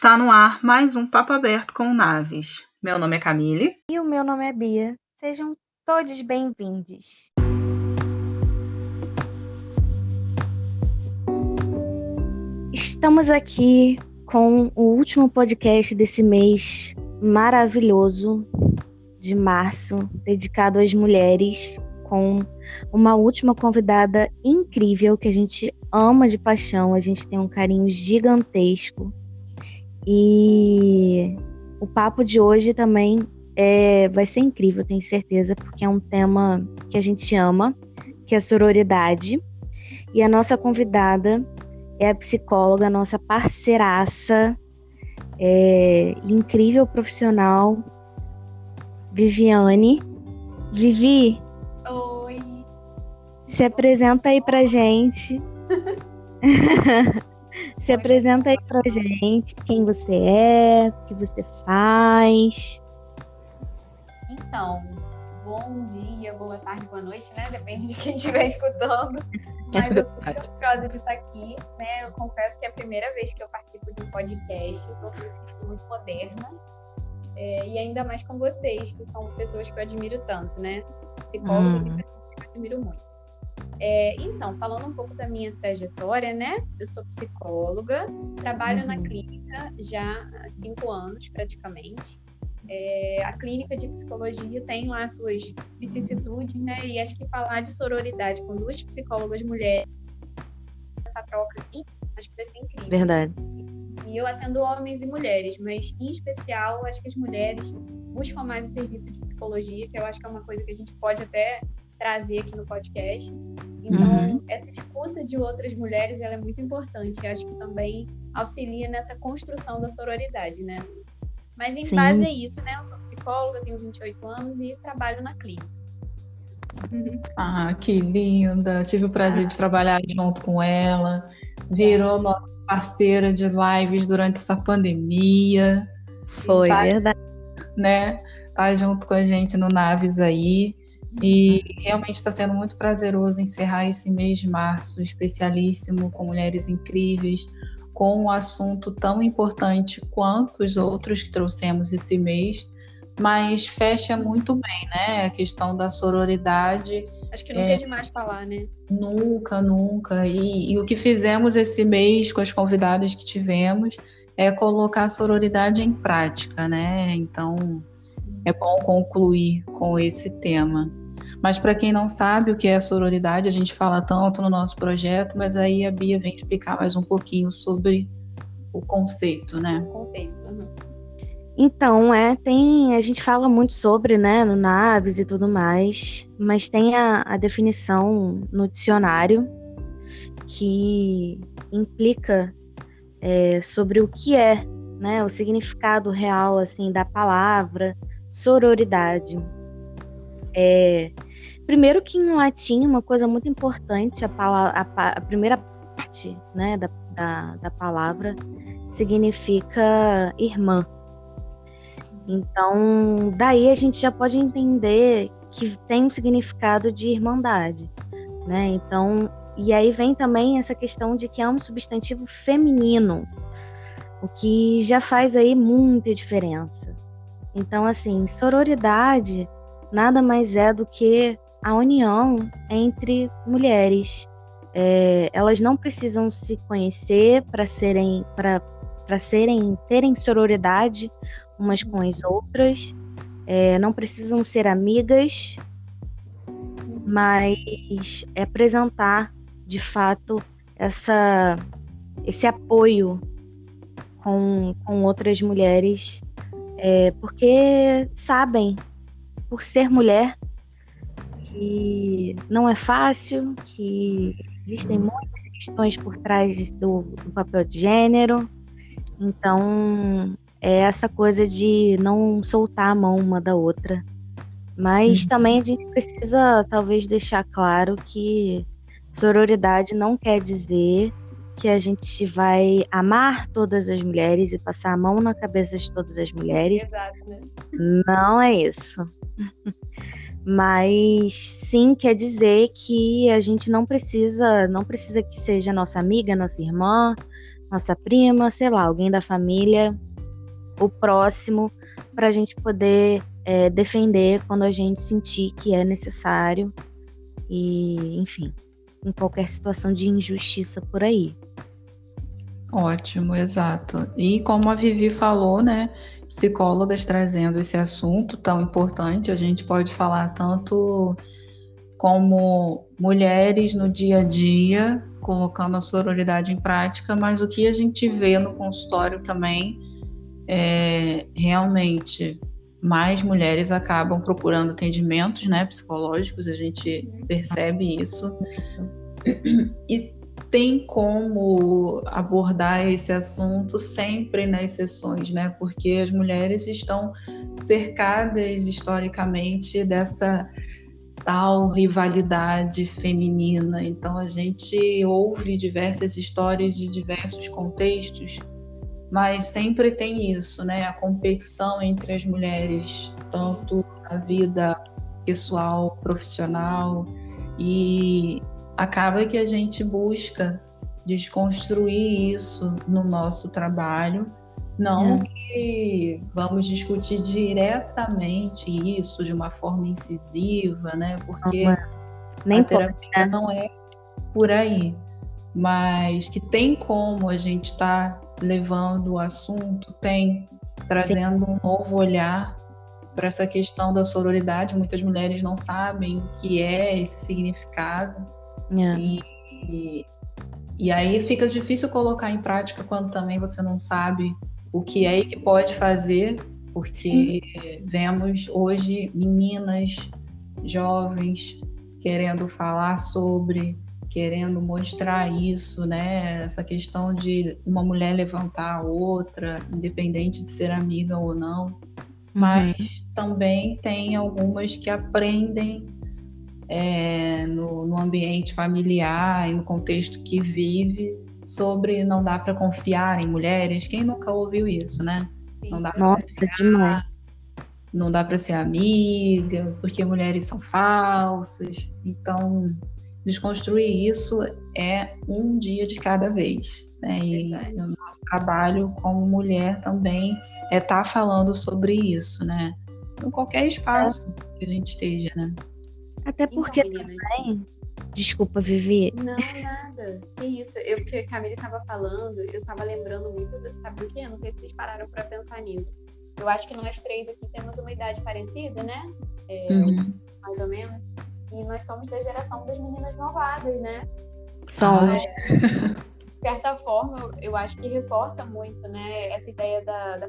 Está no ar mais um Papo Aberto com Naves. Meu nome é Camille. E o meu nome é Bia. Sejam todos bem-vindos. Estamos aqui com o último podcast desse mês maravilhoso de março, dedicado às mulheres, com uma última convidada incrível que a gente ama de paixão, a gente tem um carinho gigantesco. E o papo de hoje também vai ser incrível, tenho certeza, porque é um tema que a gente ama, que é a sororidade. E a nossa convidada é a psicóloga, a nossa parceiraça, incrível profissional, Viviane. Vivi, Oi. se apresenta aí pra gente. Se apresenta aí pra gente, quem você é, o que você faz. Então, bom dia, boa tarde, boa noite, né? Depende de quem estiver escutando. Mas eu tô muito curiosa de estar aqui, né? Eu confesso que é a primeira vez que eu participo de um podcast, estou me sentindo muito moderna. E ainda mais com vocês, que são pessoas que eu admiro tanto, né? Psicólogos e pessoas que eu admiro muito. Então, falando um pouco da minha trajetória, né? Eu sou psicóloga, trabalho na clínica já há 5 anos, praticamente. A clínica de psicologia tem lá suas vicissitudes, né? E acho que falar de sororidade com 2 psicólogas mulheres, essa troca aqui, acho que vai ser incrível. Verdade. E eu atendo homens e mulheres, mas em especial, acho que as mulheres buscam mais o serviço de psicologia, que eu acho que é uma coisa que a gente pode até trazer aqui no podcast. Então, essa escuta de outras mulheres, ela é muito importante. Eu acho que também auxilia nessa construção da sororidade, né? Mas em base a isso, né? Eu sou psicóloga, tenho 28 anos e trabalho na clínica. Ah, que linda! Tive o prazer de trabalhar junto com ela. Virou nossa parceira de lives durante essa pandemia. Foi, verdade. Né? Tá junto com a gente no Naves aí. E realmente está sendo muito prazeroso encerrar esse mês de março especialíssimo, com mulheres incríveis, com um assunto tão importante quanto os outros que trouxemos esse mês, mas fecha muito bem, né? A questão da sororidade. Acho que nunca é demais falar, né? Nunca, nunca. E o que fizemos esse mês com as convidadas que tivemos é colocar a sororidade em prática, né? Então, é bom concluir com esse tema. Mas para quem não sabe o que é a sororidade, a gente fala tanto no nosso projeto, mas aí a Bia vem explicar mais um pouquinho sobre o conceito, né? O conceito. Então, a gente fala muito sobre, né, no Naves e tudo mais, mas tem a definição no dicionário que implica sobre o que é, né, o significado real, assim, da palavra sororidade. Primeiro que em latim, uma coisa muito importante, a primeira parte, né, da palavra significa irmã. Então, daí a gente já pode entender que tem um significado de irmandade, né? Então, e aí vem também essa questão de que é um substantivo feminino, o que já faz aí muita diferença. Então, assim, sororidade nada mais é do que a união entre mulheres. Elas não precisam se conhecer para terem sororidade umas com as outras, não precisam ser amigas, mas apresentar de fato esse apoio com outras mulheres, porque sabem, por ser mulher, que não é fácil, que existem muitas questões por trás do papel de gênero. Então, é essa coisa de não soltar a mão uma da outra. Mas também a gente precisa, talvez, deixar claro que sororidade não quer dizer que a gente vai amar todas as mulheres e passar a mão na cabeça de todas as mulheres. Exato, né? Não é isso. Mas sim quer dizer que a gente não precisa que seja nossa amiga, nossa irmã, nossa prima, sei lá, alguém da família, o próximo, para a gente poder defender quando a gente sentir que é necessário e, enfim, em qualquer situação de injustiça por aí. Ótimo, exato. E como a Vivi falou, né, psicólogas trazendo esse assunto tão importante, a gente pode falar tanto como mulheres no dia a dia, colocando a sororidade em prática, mas o que a gente vê no consultório também é realmente mais mulheres acabam procurando atendimentos, né, psicológicos, a gente percebe isso. E tem como abordar esse assunto sempre nas sessões, né? Porque as mulheres estão cercadas historicamente dessa tal rivalidade feminina. Então a gente ouve diversas histórias de diversos contextos, mas sempre tem isso, né? A competição entre as mulheres, tanto na vida pessoal, profissional, e acaba que a gente busca desconstruir isso no nosso trabalho. Não que vamos discutir diretamente isso de uma forma incisiva, né? Porque Nem a terapia não é por aí, mas que tem como a gente estar levando o assunto, trazendo um novo olhar para essa questão da sororidade. Muitas mulheres não sabem o que é esse significado. E aí fica difícil colocar em prática quando também você não sabe o que é e que pode fazer, porque vemos hoje meninas jovens querendo falar sobre, querendo mostrar isso, né? Essa questão de uma mulher levantar a outra, independente de ser amiga ou não. Mas também tem algumas que aprendem no ambiente familiar e no contexto que vive sobre não dá para confiar em mulheres. Quem nunca ouviu isso, né? Não dá para demais. Não dá para ser amiga, porque mulheres são falsas. Então, desconstruir isso é um dia de cada vez, né? E o nosso trabalho como mulher também é estar falando sobre isso, né? Em qualquer espaço que a gente esteja, né? Até porque também... Desculpa, Vivi. Não, nada. Que isso. Porque a Camille estava falando, eu estava lembrando muito, sabe do quê? Não sei se vocês pararam para pensar nisso. Eu acho que nós três aqui temos uma idade parecida, né? Mais ou menos. E nós somos da geração das meninas malvadas, né? Somos. De certa forma, eu acho que reforça muito, né? Essa ideia da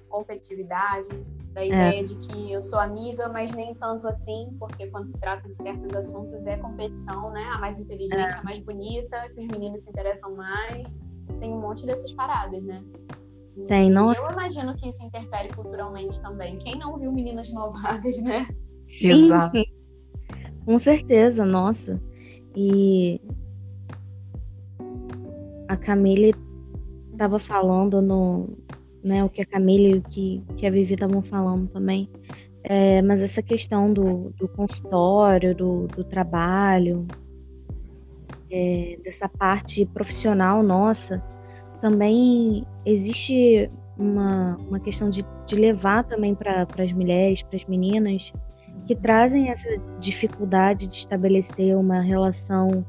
competitividade, da ideia de que eu sou amiga, mas nem tanto assim, porque quando se trata de certos assuntos é competição, né? A mais inteligente, a mais bonita, que os meninos se interessam mais. Tem um monte dessas paradas, né? Tem, nossa. Eu imagino que isso interfere culturalmente também. Quem não viu Meninas Malvadas, né? Exato. Sim, com certeza, nossa. E a Camille estava falando o que a Camille e o que a Vivi estavam falando também. Mas essa questão do consultório, do trabalho, dessa parte profissional nossa, também existe uma questão de levar também para as mulheres, para as meninas, que trazem essa dificuldade de estabelecer uma relação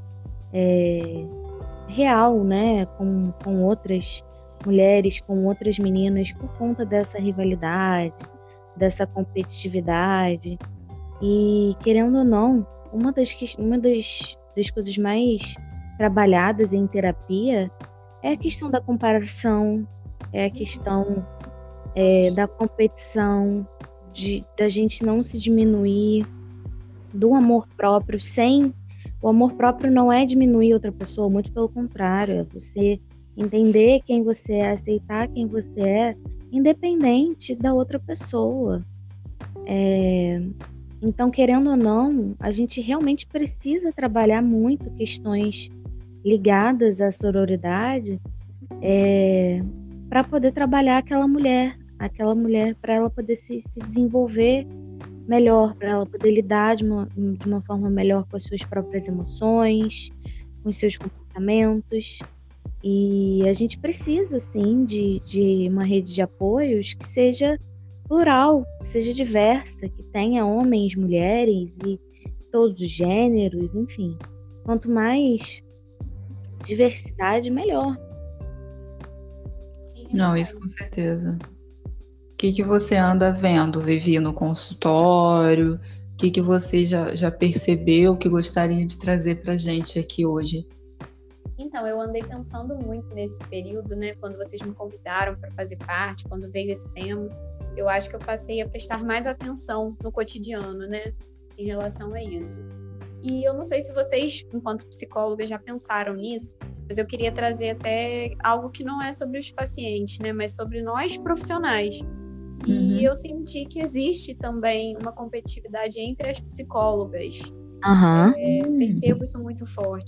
real, né, com outras mulheres, com outras meninas, por conta dessa rivalidade, dessa competitividade. E, querendo ou não, uma das coisas mais trabalhadas em terapia é a questão da comparação, é a questão da competição, da gente não se diminuir, do amor próprio. O amor próprio não é diminuir outra pessoa, muito pelo contrário, é você entender quem você é, aceitar quem você é, independente da outra pessoa. Então, querendo ou não, a gente realmente precisa trabalhar muito questões ligadas à sororidade para poder trabalhar aquela mulher para ela poder se desenvolver melhor, para ela poder lidar de uma forma melhor com as suas próprias emoções, com os seus comportamentos. E a gente precisa, sim, de uma rede de apoios que seja plural, que seja diversa, que tenha homens, mulheres e todos os gêneros, enfim. Quanto mais diversidade, melhor. Não, isso com certeza. O que você anda vendo, Vivi, no consultório? O que você já percebeu que gostaria de trazer pra gente aqui hoje? Então, eu andei pensando muito nesse período, né? Quando vocês me convidaram para fazer parte, quando veio esse tema, eu acho que eu passei a prestar mais atenção no cotidiano, né? Em relação a isso. E eu não sei se vocês, enquanto psicólogas, já pensaram nisso, mas eu queria trazer até algo que não é sobre os pacientes, né? Mas sobre nós profissionais. E eu senti que existe também uma competitividade entre as psicólogas.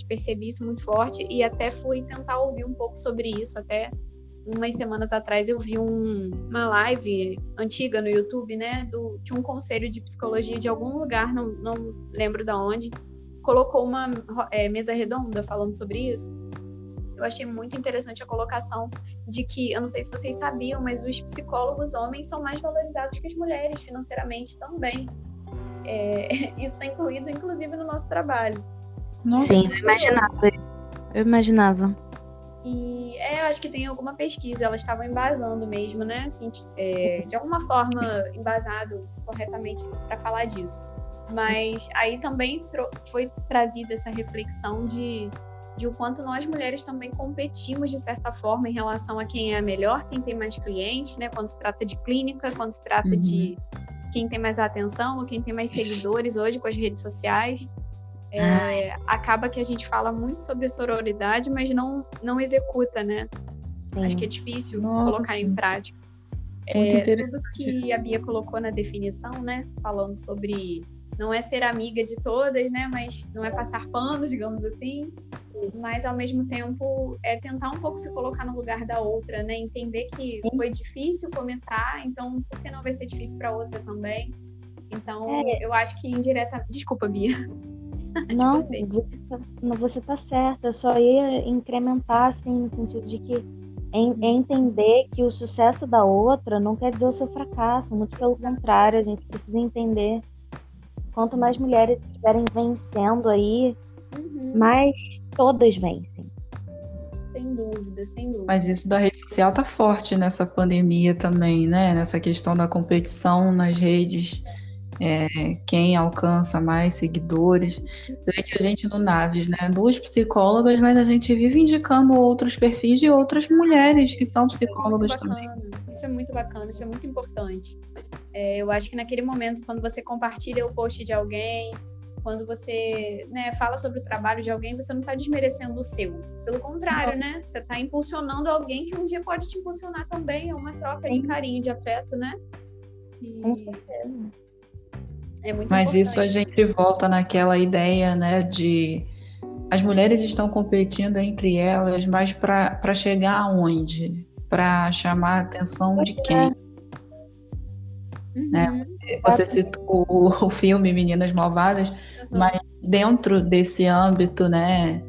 Percebi isso muito forte e até fui tentar ouvir um pouco sobre isso. Até umas semanas atrás eu vi uma live antiga no YouTube, né, de um conselho de psicologia de algum lugar, não lembro de onde, colocou uma mesa redonda falando sobre isso. Eu achei muito interessante a colocação de que, eu não sei se vocês sabiam, mas os psicólogos homens são mais valorizados que as mulheres financeiramente também. Isso está incluído, inclusive, no nosso trabalho. Nossa, sim, eu imaginava. E eu acho que tem alguma pesquisa, elas estavam embasando mesmo, né? Assim, de alguma forma, embasado corretamente para falar disso. Mas aí também foi trazida essa reflexão de o quanto nós mulheres também competimos, de certa forma, em relação a quem é a melhor, quem tem mais clientes, né? Quando se trata de clínica, quando se trata de quem tem mais atenção, ou quem tem mais seguidores hoje com as redes sociais. Acaba que a gente fala muito sobre sororidade, mas não executa, né? Sim. Acho que é difícil colocar em prática. Tudo que a Bia colocou na definição, né? Falando sobre não é ser amiga de todas, né? Mas não é passar pano, digamos assim. Isso. Mas, ao mesmo tempo, é tentar um pouco se colocar no lugar da outra, né? Entender que foi difícil começar, então por que não vai ser difícil para outra também? Então, eu acho que indiretamente... Desculpa, Bia. Não, você tá certa. Eu só ia incrementar, assim, no sentido de que entender que o sucesso da outra não quer dizer o seu fracasso. Muito pelo contrário, a gente precisa entender. Quanto mais mulheres estiverem vencendo aí, mais todas vencem. Sem dúvida. Mas isso da rede social tá forte nessa pandemia também, né? Nessa questão da competição nas redes. Quem alcança mais seguidores. Você vê que a gente no Naves, né? 2 psicólogas, mas a gente vive indicando outros perfis de outras mulheres que são psicólogas também. Isso é muito bacana, isso é muito importante. Eu acho que naquele momento, quando você compartilha o post de alguém, quando você, né, fala sobre o trabalho de alguém, você não está desmerecendo o seu. Pelo contrário, né? Você está impulsionando alguém que um dia pode te impulsionar também. É uma troca de carinho, de afeto, né? Com certeza. É muito Mas importante. isso a gente volta naquela ideia, né, de as mulheres estão competindo entre elas, mas para chegar aonde? Para chamar a atenção de quem? Né? Você citou o filme Meninas Malvadas, mas dentro desse âmbito, né,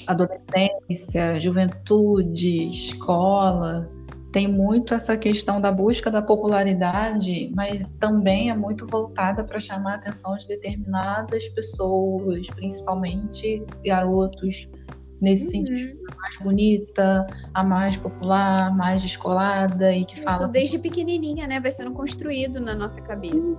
adolescência, juventude, escola, tem muito essa questão da busca da popularidade, mas também é muito voltada para chamar a atenção de determinadas pessoas, principalmente garotos, nesse sentido, a mais bonita, a mais popular, a mais descolada e que isso, fala... desde pequenininha, né, vai sendo construído na nossa cabeça.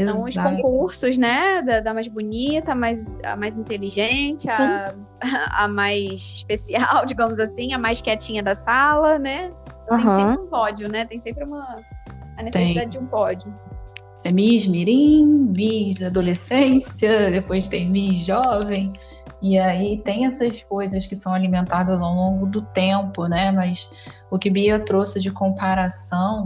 São os concursos, né, da mais bonita, a mais inteligente, a mais especial, digamos assim, a mais quietinha da sala, né? Tem sempre um pódio, né? Tem sempre a necessidade de um pódio. É Miss Mirim, Miss Adolescência, depois tem Miss Jovem, e aí tem essas coisas que são alimentadas ao longo do tempo, né? Mas o que Bia trouxe de comparação,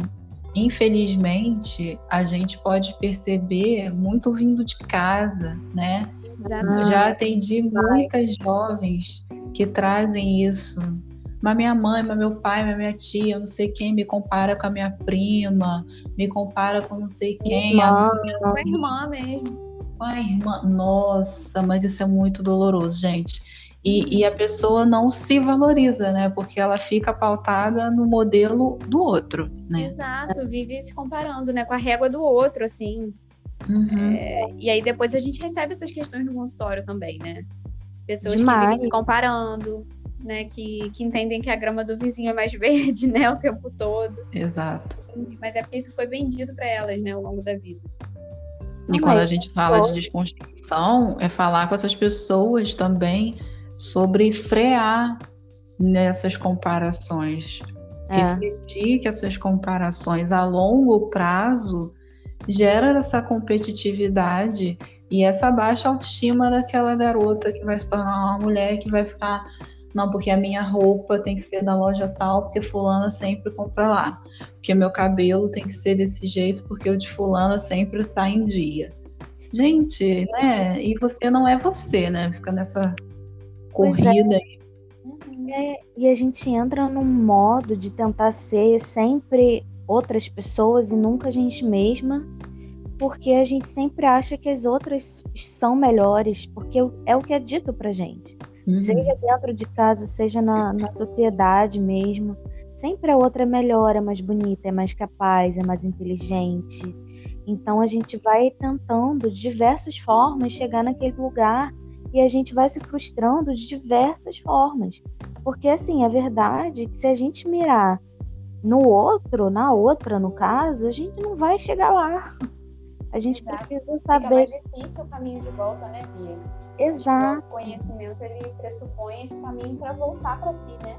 infelizmente, a gente pode perceber muito vindo de casa, né? Exatamente. Já atendi muitas jovens que trazem isso. Mas minha mãe, mas meu pai, mas minha tia, não sei quem, me compara com a minha prima, me compara com não sei quem. Com a irmã mesmo. Com a irmã. Nossa, mas isso é muito doloroso, gente. E a pessoa não se valoriza, né? Porque ela fica pautada no modelo do outro, né? Exato, vive se comparando, né, com a régua do outro, assim. Uhum. E aí depois a gente recebe essas questões no consultório também, né? Pessoas que vivem Demais. se comparando, né? Que entendem que a grama do vizinho é mais verde, né? O tempo todo. Exato. Mas é porque isso foi vendido para elas, né? Ao longo da vida. E Não, quando a mas gente fala de desconstrução, é falar com essas pessoas também sobre frear nessas comparações. Refletir que essas comparações a longo prazo geram essa competitividade e essa baixa autoestima daquela garota que vai se tornar uma mulher que vai ficar, não, porque a minha roupa tem que ser da loja tal, porque fulana sempre compra lá. Porque meu cabelo tem que ser desse jeito, porque o de fulana sempre tá em dia. Gente, né? E você não é você, né? Fica nessa Pois é. corrida aí. E a gente entra num modo de tentar ser sempre outras pessoas e nunca a gente mesma, porque a gente sempre acha que as outras são melhores, porque é o que é dito pra gente. Seja dentro de casa, seja na sociedade mesmo. Sempre a outra é melhor, é mais bonita, é mais capaz, é mais inteligente. Então a gente vai tentando de diversas formas chegar naquele lugar e a gente vai se frustrando de diversas formas. Porque assim, a verdade é que se a gente mirar no outro, na outra no caso, a gente não vai chegar lá. A gente precisa saber. Fica mais difícil o caminho de volta, né, Bia? Exato. O conhecimento, ele pressupõe esse caminho para voltar para si, né?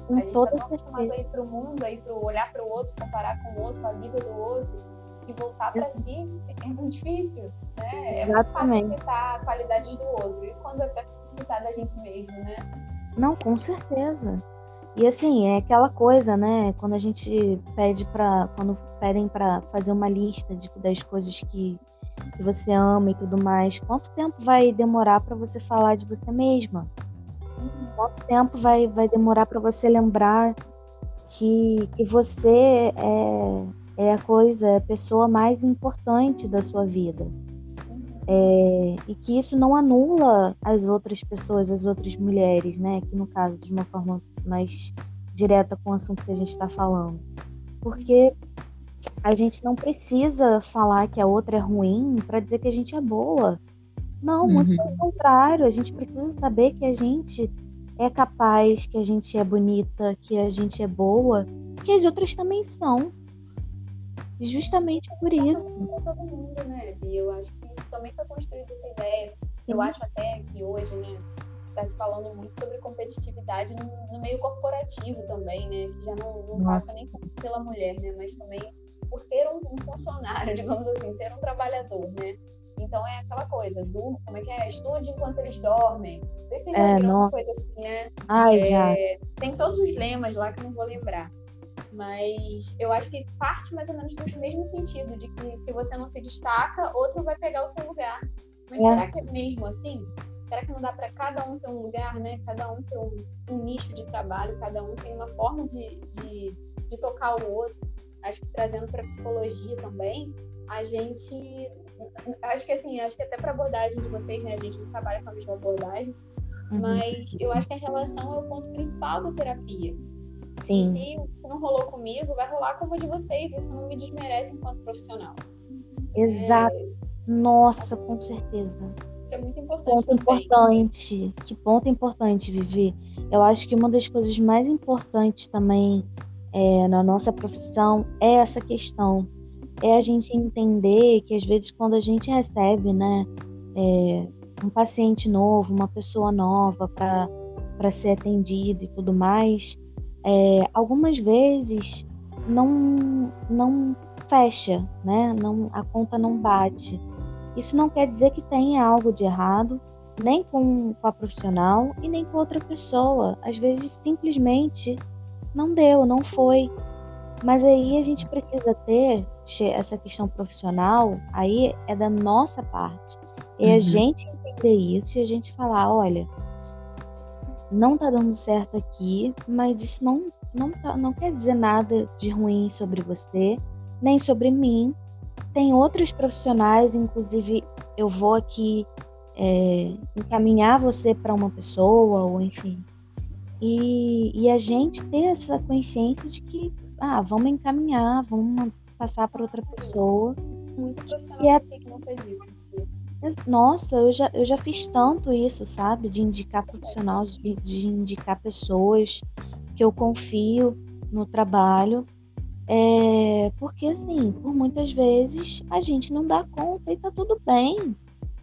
Com a gente toda está acostumado a ir para o mundo, a ir pro olhar para o outro, comparar com o outro, a vida do outro, e voltar para si é muito difícil, né? É muito fácil citar qualidades do outro, e quando é para citar da gente mesmo, né? Não, com certeza. E assim, é aquela coisa, né? Quando a gente quando pedem para fazer uma lista das coisas que você ama e tudo mais, quanto tempo vai demorar para você falar de você mesma? Quanto tempo vai demorar para você lembrar que você é a pessoa mais importante da sua vida? E que isso não anula as outras pessoas, as outras mulheres, né? Que no caso, de uma forma mais direta com o assunto que a gente está falando. Porque a gente não precisa falar que a outra é ruim para dizer que a gente é boa. Não, muito pelo contrário. A gente precisa saber que a gente é capaz, que a gente é bonita, que a gente é boa, que as outras também são. Justamente por isso. Para todo mundo, né, Bia? Eu acho que também foi construída essa ideia. Sim. Eu acho até que hoje, né, está se falando muito sobre competitividade no meio corporativo também, né? Que já não passa nem pela mulher, né? Mas também por ser um funcionário, digamos assim, ser um trabalhador, né? Então é aquela coisa do, como é que é? Estude enquanto eles dormem. Não sei se vocês já viram uma coisa assim, né? Já. Tem todos os lemas lá que eu não vou lembrar. Mas eu acho que parte mais ou menos desse mesmo sentido, de que se você não se destaca, outro vai pegar o seu lugar. Mas será que é mesmo assim? Será que não dá para cada um ter um lugar, né? Cada um ter um nicho de trabalho, cada um tem uma forma de tocar o outro. Acho que trazendo para a psicologia também, a gente... Acho que até para abordagem de vocês, né? A gente não trabalha com a mesma abordagem, mas eu acho que a relação é o ponto principal da terapia. Sim. E se não rolou comigo, vai rolar como de vocês. Isso não me desmerece enquanto profissional. Exato. Nossa, com certeza. Isso é muito importante Ponto importante. Que ponto importante, Vivi. Eu acho que uma das coisas mais importantes também na nossa profissão é essa questão. É a gente entender que às vezes quando a gente recebe, né, um paciente novo, uma pessoa nova para ser atendida e tudo mais, algumas vezes não fecha, né? A conta não bate. Isso não quer dizer que tenha algo de errado, nem com a profissional e nem com outra pessoa. Às vezes simplesmente não deu, não foi. Mas aí a gente precisa ter essa questão profissional, aí é da nossa parte. É a gente entender isso e a gente falar, olha, não tá dando certo aqui, mas isso não quer dizer nada de ruim sobre você, nem sobre mim. Tem outros profissionais, inclusive eu vou aqui encaminhar você para uma pessoa, ou enfim. E a gente ter essa consciência de que, vamos encaminhar, vamos passar para outra pessoa. Muito profissional E que não fez isso. Nossa, eu já fiz tanto isso, sabe? De indicar profissionais, de indicar pessoas que eu confio no trabalho. Porque, assim, por muitas vezes a gente não dá conta e tá tudo bem.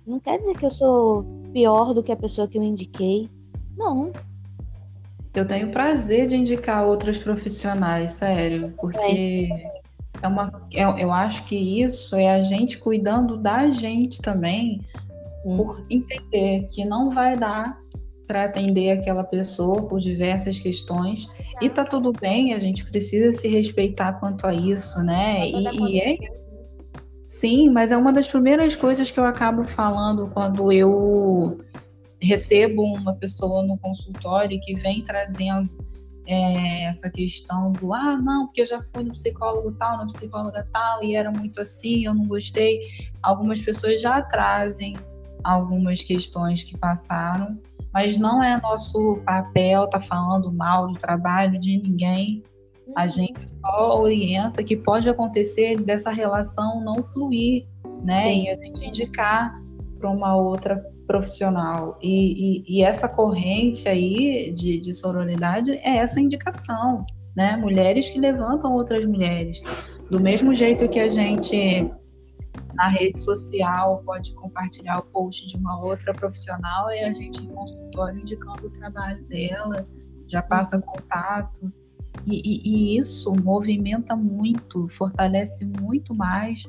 Não quer dizer que eu sou pior do que a pessoa que eu indiquei. Não. Eu tenho prazer de indicar outros profissionais, sério, porque eu acho que isso é a gente cuidando da gente também, por entender que não vai dar para atender aquela pessoa por diversas questões, e tá tudo bem, a gente precisa se respeitar quanto a isso, né? E é isso. Sim, mas é uma das primeiras coisas que eu acabo falando quando eu recebo uma pessoa no consultório que vem trazendo essa questão do não, porque eu já fui no psicólogo tal, na psicóloga tal, e era muito assim, eu não gostei. Algumas pessoas já trazem algumas questões que passaram, mas não é nosso papel estar falando mal do trabalho de ninguém. A gente só orienta que pode acontecer dessa relação não fluir, né? Sim. E a gente indicar para uma outra profissional. E essa corrente aí de sororidade é essa indicação, né? Mulheres que levantam outras mulheres. Do mesmo jeito que a gente, na rede social, pode compartilhar o post de uma outra profissional, e a gente em consultório indicando o trabalho dela, já passa contato. E isso movimenta muito, fortalece muito mais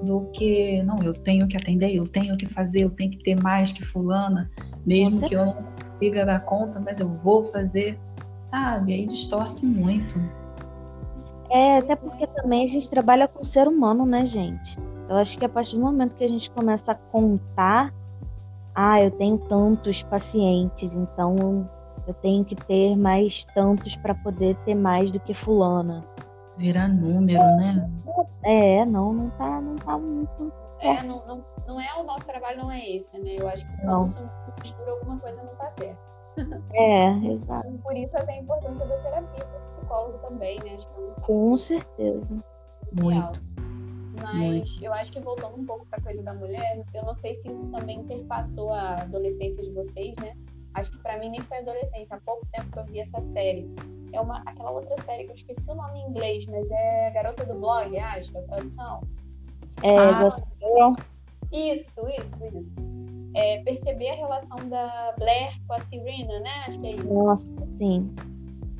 do que, não, eu tenho que atender, eu tenho que fazer, eu tenho que ter mais que fulana, mesmo que eu não consiga dar conta, mas eu vou fazer, sabe? Aí distorce muito. Até porque também a gente trabalha com o ser humano, né, gente? Eu acho que a partir do momento que a gente começa a contar, eu tenho tantos pacientes, então eu tenho que ter mais tantos para poder ter mais do que fulana. Virar número, né? Não tá muito certo. Não é o nosso trabalho, não é esse, né? Eu acho que quando se mistura alguma coisa não tá certo. Exato. Por isso até a importância da terapia para o psicólogo também, né? Acho que com certeza. Muito. Mas eu acho que voltando um pouco para a coisa da mulher, eu não sei se isso também perpassou a adolescência de vocês, né? Acho que para mim nem foi adolescência. Há pouco tempo que eu vi essa série. É aquela outra série que eu esqueci o nome em inglês, mas é Garota do Blog, acho, a tradução. Isso. Perceber a relação da Blair com a Serena, né? Acho que é isso. Nossa, sim.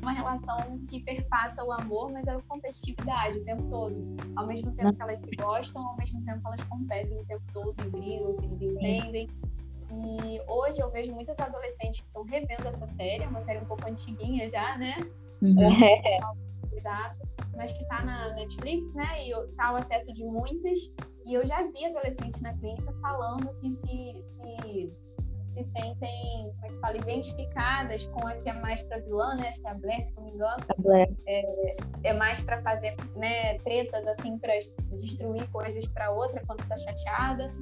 Uma relação que perpassa o amor, mas é a competitividade o tempo todo. Ao mesmo tempo que elas se gostam, ao mesmo tempo que elas competem o tempo todo e brigam, se desentendem. E hoje eu vejo muitas adolescentes que estão revendo essa série, é uma série um pouco antiguinha já, né? Exato. Mas que tá na Netflix, né? E tá ao acesso de muitas. E eu já vi adolescentes na clínica falando que se sentem, como é que se fala, identificadas com a que é mais pra vilã, né? Acho que é a Blair, se não me engano. A Blair. É mais pra fazer, né, tretas, assim, pra destruir coisas pra outra quando tá chateada.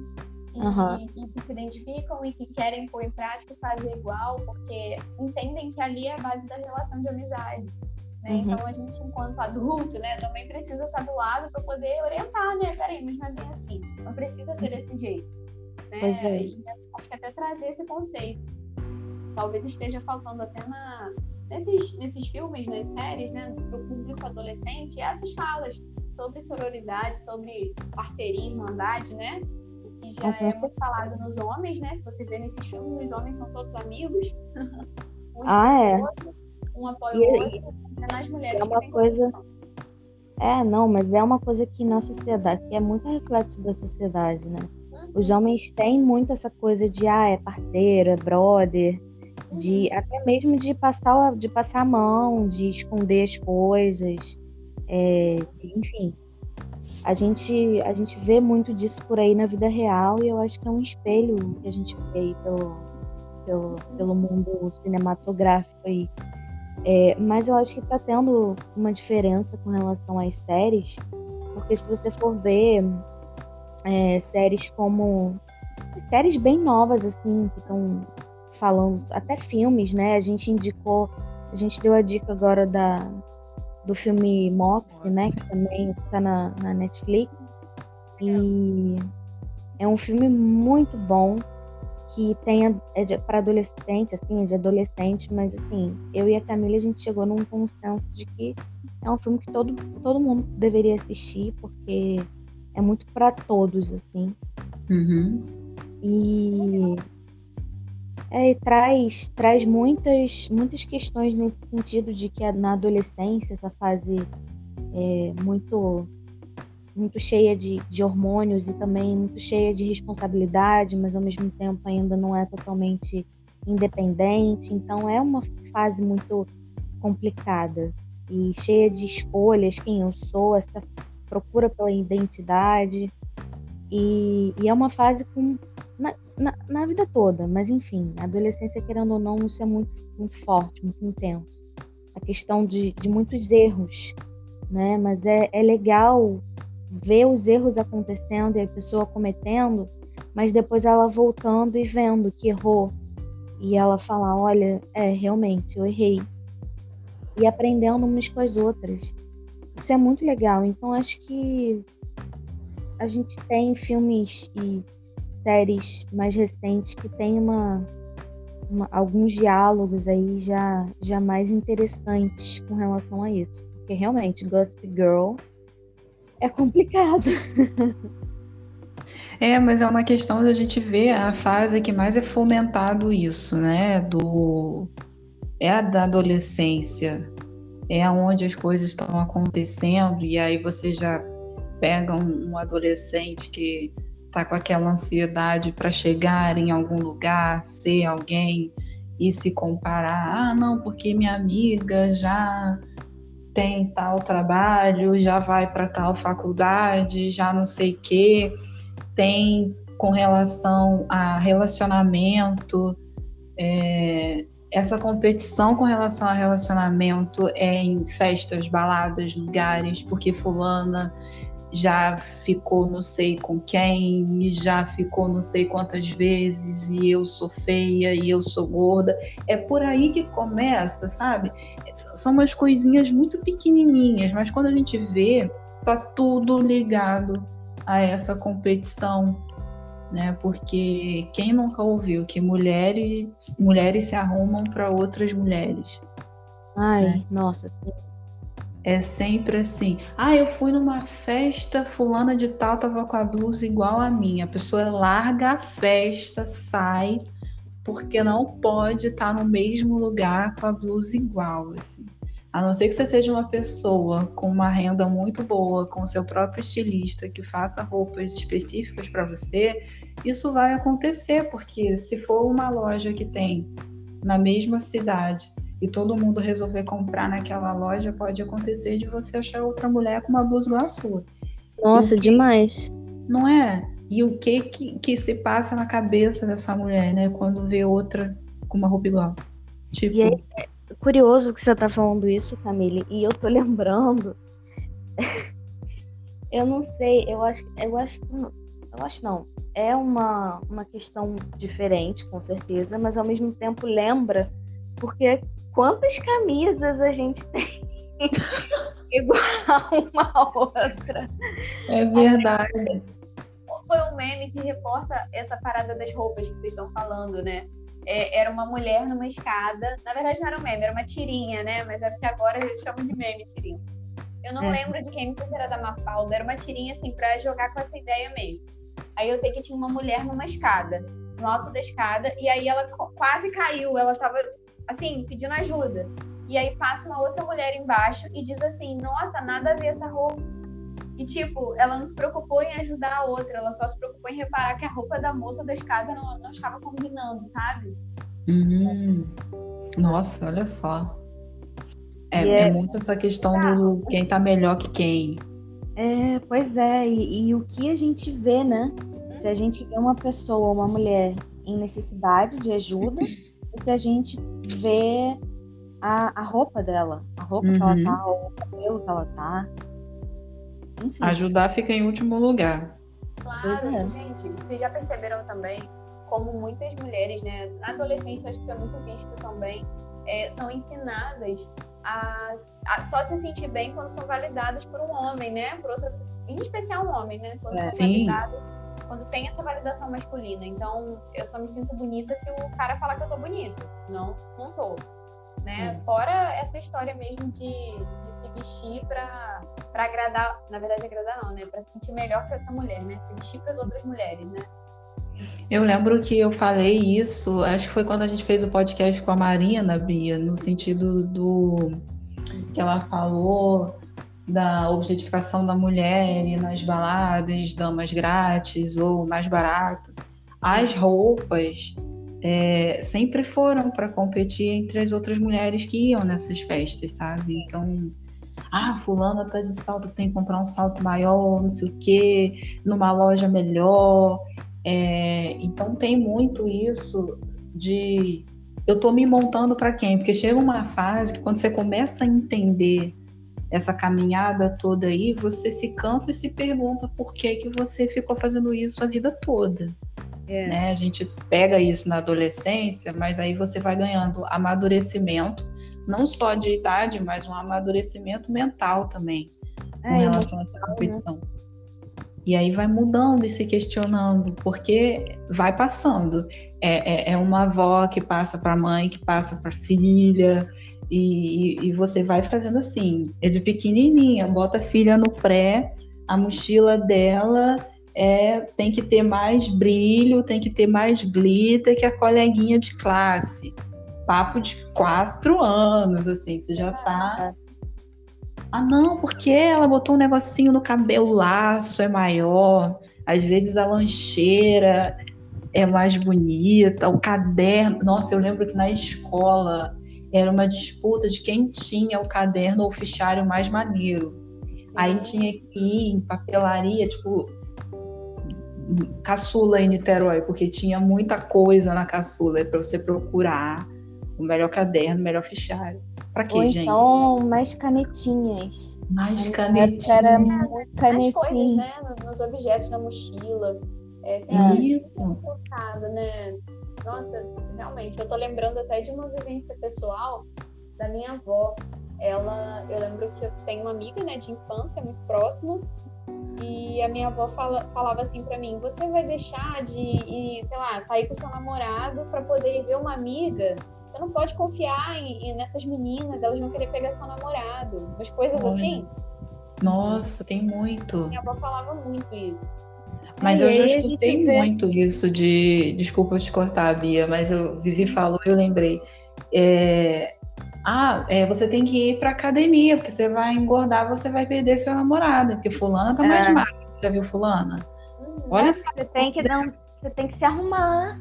E que se identificam e que querem pôr em prática e fazer igual, porque entendem que ali é a base da relação de amizade. Né? Então a gente, enquanto adulto, né, também precisa estar do lado para poder orientar, né? Peraí, mas não é bem assim, não precisa ser desse jeito. Né? E acho que até trazer esse conceito. Talvez esteja faltando até nesses filmes, nas séries, né, para o público adolescente, essas falas sobre sororidade, sobre parceria, irmandade, né? Que já é muito falado nos homens, né? Se você vê nesses filmes, os homens são todos amigos. Um apoia o outro. É nas mulheres que tem coisa. Mas é uma coisa que na sociedade, que é muito reflexo da sociedade, né? Os homens têm muito essa coisa de é parceiro, é brother, de até mesmo de passar a mão, de esconder as coisas, enfim. A gente vê muito disso por aí na vida real, e eu acho que é um espelho que a gente vê aí pelo mundo cinematográfico aí. Mas eu acho que está tendo uma diferença com relação às séries, porque se você for ver séries como séries bem novas, assim, que estão falando, até filmes, né? A gente deu a dica agora do filme Moxie, né? Que também está na Netflix. E é um filme muito bom, que para adolescente, assim, de adolescente, mas assim, eu e a Camila, a gente chegou num consenso de que é um filme que todo mundo deveria assistir, porque é muito para todos, assim. Uhum. E traz muitas questões nesse sentido de que na adolescência, essa fase é muito cheia de hormônios e também muito cheia de responsabilidade, mas ao mesmo tempo ainda não é totalmente independente. Então é uma fase muito complicada e cheia de escolhas, quem eu sou, essa procura pela identidade. E é uma fase na vida toda, mas enfim, a adolescência, querendo ou não, isso é muito, muito forte, muito intenso. A questão de muitos erros, né? Mas é legal ver os erros acontecendo e a pessoa cometendo, mas depois ela voltando e vendo que errou. E ela falar, olha, realmente, eu errei. E aprendendo umas com as outras. Isso é muito legal. Então, acho que a gente tem filmes e séries mais recentes que tem alguns diálogos aí já mais interessantes com relação a isso. Porque realmente, Gossip Girl é complicado. Mas é uma questão da gente ver a fase que mais é fomentado isso, né? É a da adolescência, é onde as coisas estão acontecendo, e aí você já pega um adolescente que tá com aquela ansiedade para chegar em algum lugar, ser alguém e se comparar. Ah, não, porque minha amiga já tem tal trabalho, já vai para tal faculdade, já não sei o quê. Tem com relação a relacionamento, essa competição com relação a relacionamento é em festas, baladas, lugares, porque fulana já ficou não sei com quem, já ficou não sei quantas vezes, e eu sou feia, e eu sou gorda. É por aí que começa, sabe? São umas coisinhas muito pequenininhas, mas quando a gente vê, tá tudo ligado a essa competição, né? Porque quem nunca ouviu que mulheres se arrumam para outras mulheres? Ai, né? Nossa, sim. É sempre assim. Ah, eu fui numa festa, fulana de tal tava com a blusa igual a minha. A pessoa larga a festa, sai, porque não pode estar no mesmo lugar com a blusa igual, assim. A não ser que você seja uma pessoa com uma renda muito boa, com o seu próprio estilista, que faça roupas específicas para você, isso vai acontecer, porque se for uma loja que tem na mesma cidade e todo mundo resolver comprar naquela loja, pode acontecer de você achar outra mulher com uma blusa igual a sua. Nossa, demais. Não é? E o que se passa na cabeça dessa mulher, né? Quando vê outra com uma roupa igual. Tipo... E é curioso que você tá falando isso, Camille, e eu tô lembrando. Eu não sei, eu acho não. É uma questão diferente, com certeza, mas ao mesmo tempo lembra, porque quantas camisas a gente tem igual uma outra. É verdade. Foi um meme que reforça essa parada das roupas que vocês estão falando, né? Era uma mulher numa escada. Na verdade, não era um meme, era uma tirinha, né? Mas é porque agora eles chamam de meme tirinha. Eu não lembro de quem, não sei se era da Mafalda, era uma tirinha assim pra jogar com essa ideia mesmo. Aí eu sei que tinha uma mulher numa escada, no alto da escada, e aí ela quase caiu, ela tava assim, pedindo ajuda. E aí passa uma outra mulher embaixo e diz assim, nossa, nada a ver essa roupa. E tipo, ela não se preocupou em ajudar a outra, ela só se preocupou em reparar que a roupa da moça da escada não estava combinando, sabe? Nossa, olha só. É muito essa questão do quem tá melhor que quem. Pois é, e o que a gente vê, né? Se a gente vê uma pessoa, uma mulher em necessidade de ajuda, ou se a gente vê a roupa dela, a roupa que ela tá, ou o cabelo que ela tá. Enfim. Ajudar fica em último lugar. Claro, Pois é. gente, vocês já perceberam também como muitas mulheres, né, na adolescência, acho que isso é muito visto também, são ensinadas a só se sentir bem quando são validadas por um homem, né? Por outra, em especial um homem, né? Quando são Sim. validadas, quando tem essa validação masculina. Então, eu só me sinto bonita se o cara falar que eu tô bonita, senão não tô. Né? Sim. Fora essa história mesmo de se vestir pra agradar, na verdade agradar não, né? Pra se sentir melhor pra essa mulher, né? Se vestir pras outras mulheres, né? Eu lembro que eu falei isso, acho que foi quando a gente fez o podcast com a Marina, Bia, no sentido do que ela falou da objetificação da mulher e nas baladas, damas grátis ou mais barato. As roupas sempre foram para competir entre as outras mulheres que iam nessas festas, sabe? Então, fulana tá de salto, tem que comprar um salto maior, não sei o quê, numa loja melhor. Então tem muito isso de eu tô me montando para quem? Porque chega uma fase que quando você começa a entender essa caminhada toda aí, você se cansa e se pergunta por que você ficou fazendo isso a vida toda. Né? A gente pega isso na adolescência, mas aí você vai ganhando amadurecimento, não só de idade, mas um amadurecimento mental também, com relação a essa competição. Né? E aí vai mudando e se questionando, porque vai passando. É uma avó que passa para a mãe, que passa para a filha, e você vai fazendo assim. É de pequenininha, bota a filha no pré, a mochila dela tem que ter mais brilho, tem que ter mais glitter que a coleguinha de classe. Papo de 4 anos, assim, você já tá... não, porque ela botou um negocinho no cabelo, o laço é maior, às vezes a lancheira é mais bonita, o caderno... Nossa, eu lembro que na escola era uma disputa de quem tinha o caderno ou o fichário mais maneiro. Aí tinha que ir em papelaria, tipo, caçula em Niterói, porque tinha muita coisa na caçula para você procurar o melhor caderno, o melhor fichário. Pra quê, gente? Ou então, mais canetinhas. Mais canetinhas. Era muito canetinha. As coisas, né? Nos objetos, na mochila. Sempre Isso. focado, né? Nossa, realmente, eu tô lembrando até de uma vivência pessoal da minha avó. Eu lembro que eu tenho uma amiga, né, de infância muito próxima, e a minha avó falava assim pra mim: você vai deixar de ir, sei lá, sair com o seu namorado pra poder ir ver uma amiga? Você não pode confiar nessas meninas, elas vão querer pegar seu namorado. Umas coisas assim. Nossa, tem muito. Minha avó falava muito isso. Mas eu já escutei muito isso de... Desculpa te cortar, Bia, mas Vivi falou e eu lembrei. Você tem que ir pra academia, porque você vai engordar, você vai perder seu namorado, porque fulana tá mais magra. Já viu fulana? Olha só. Você tem que se arrumar.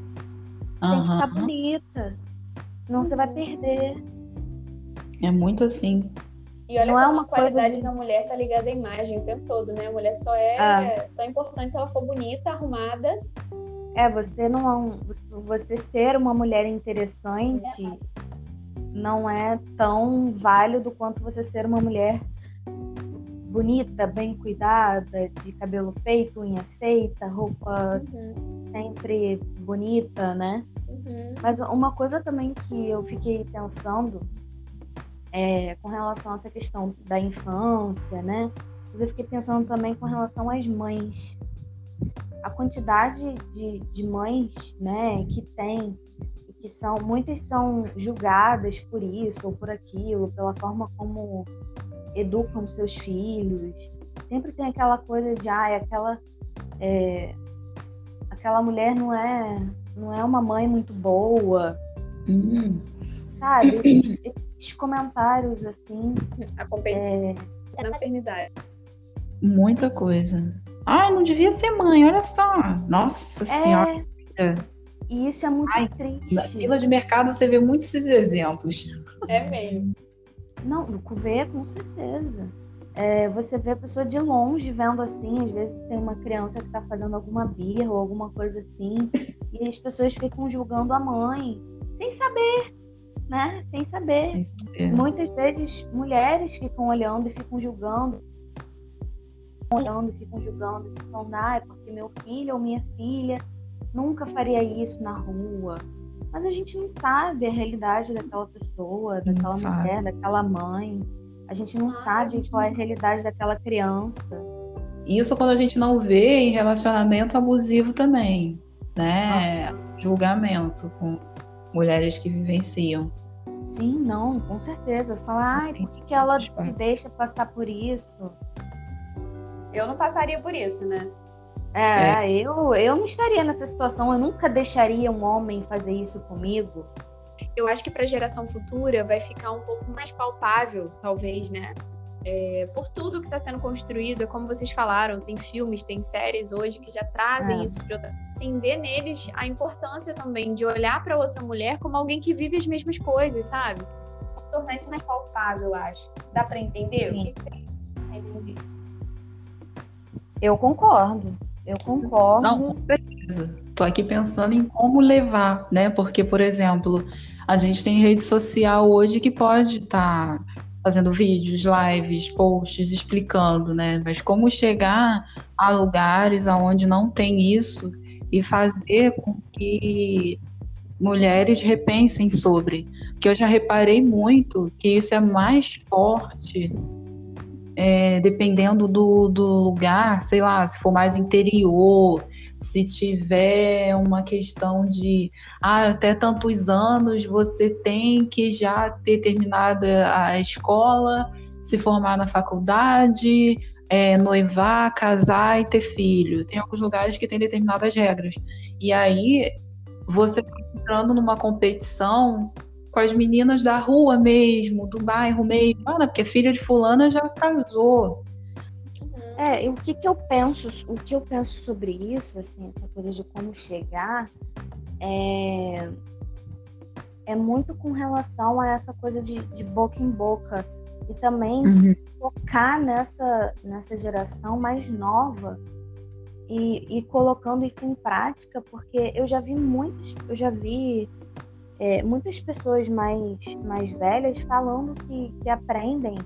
Tem que estar bonita. Senão você vai perder. É muito assim. E olha como a qualidade da mulher tá ligada à imagem o tempo todo, né? A mulher só é importante se ela for bonita, arrumada. Você ser uma mulher interessante não é tão válido quanto você ser uma mulher bonita, bem cuidada, de cabelo feito, unha feita, roupa sempre bonita, né? Mas uma coisa também que eu fiquei pensando com relação a essa questão da infância, né? Mas eu fiquei pensando também com relação às mães. A quantidade de mães, né, que tem, que muitas são julgadas por isso ou por aquilo, pela forma como educam seus filhos. Sempre tem aquela coisa de aquela mulher não é uma mãe muito boa. Sabe? Esses comentários assim. A competência na maternidade. Muita coisa. Não devia ser mãe, olha só. Nossa Senhora. E isso é muito triste. Na fila de mercado você vê muitos esses exemplos. É mesmo. Não, vê com certeza. Você vê a pessoa de longe vendo assim, às vezes tem uma criança que está fazendo alguma birra ou alguma coisa assim, e as pessoas ficam julgando a mãe, sem saber, né? Sem saber. Muitas vezes mulheres ficam olhando e ficam julgando. olhando, ficam julgando, ficam, é porque meu filho ou minha filha nunca faria isso na rua. Mas a gente não sabe a realidade daquela pessoa, daquela mulher, daquela mãe. A gente não sabe qual é a realidade daquela criança. Isso quando a gente não vê em relacionamento abusivo também, né? Julgamento com mulheres que vivenciam. Sim, não, com certeza. Falar, por que ela se deixa passar por isso? Eu não passaria por isso, né? Eu não estaria nessa situação. Eu nunca deixaria um homem fazer isso comigo. Eu acho que para a geração futura vai ficar um pouco mais palpável, talvez, né? Por tudo que está sendo construído, como vocês falaram, tem filmes, tem séries hoje que já trazem isso de outra. Entender neles a importância também de olhar para outra mulher como alguém que vive as mesmas coisas, sabe? Tornar isso mais palpável, eu acho. Dá para entender? Sim. O que você entende? Eu concordo. Não, com certeza. Estou aqui pensando em como levar, né? Porque, por exemplo, a gente tem rede social hoje que pode estar fazendo vídeos, lives, posts, explicando, né? Mas como chegar a lugares onde não tem isso e fazer com que mulheres repensem sobre. Porque eu já reparei muito que isso é mais forte dependendo do lugar, sei lá, se for mais interior, se tiver uma questão de até tantos anos você tem que já ter terminado a escola, se formar na faculdade, noivar, casar e ter filho. Tem alguns lugares que tem determinadas regras. E aí você está entrando numa competição com as meninas da rua mesmo, do bairro mesmo, porque filha de fulana já casou. E o que eu penso sobre isso, assim, essa coisa de como chegar, é muito com relação a essa coisa de boca em boca e também focar nessa geração mais nova e colocando isso em prática, porque eu já vi muitas pessoas mais velhas falando que aprendem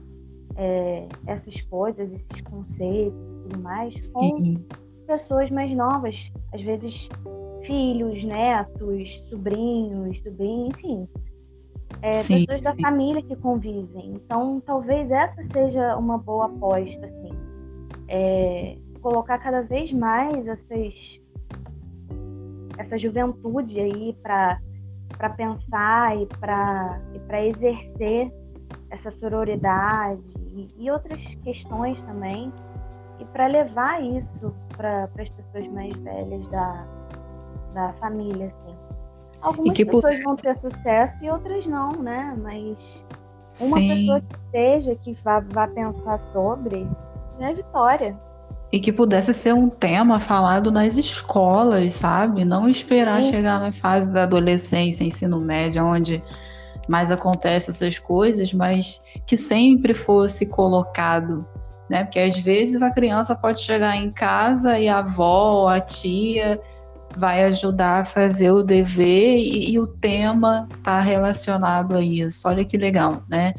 essas coisas, esses conceitos e tudo mais com pessoas mais novas, às vezes filhos, netos, sobrinhos, enfim, pessoas da família que convivem. Então, talvez essa seja uma boa aposta, assim, colocar cada vez mais essa juventude aí para pensar e para exercer essa sororidade e outras questões também, e para levar isso para as pessoas mais velhas da família, assim. Algumas pessoas vão ter sucesso e outras não, né? Mas uma pessoa que vá pensar sobre é vitória. E que pudesse ser um tema falado nas escolas, sabe? Não esperar chegar na fase da adolescência, ensino médio, onde mais acontecem essas coisas, mas que sempre fosse colocado, né? Porque às vezes a criança pode chegar em casa e a avó, a tia vai ajudar a fazer o dever e o tema está relacionado a isso. Olha que legal, né?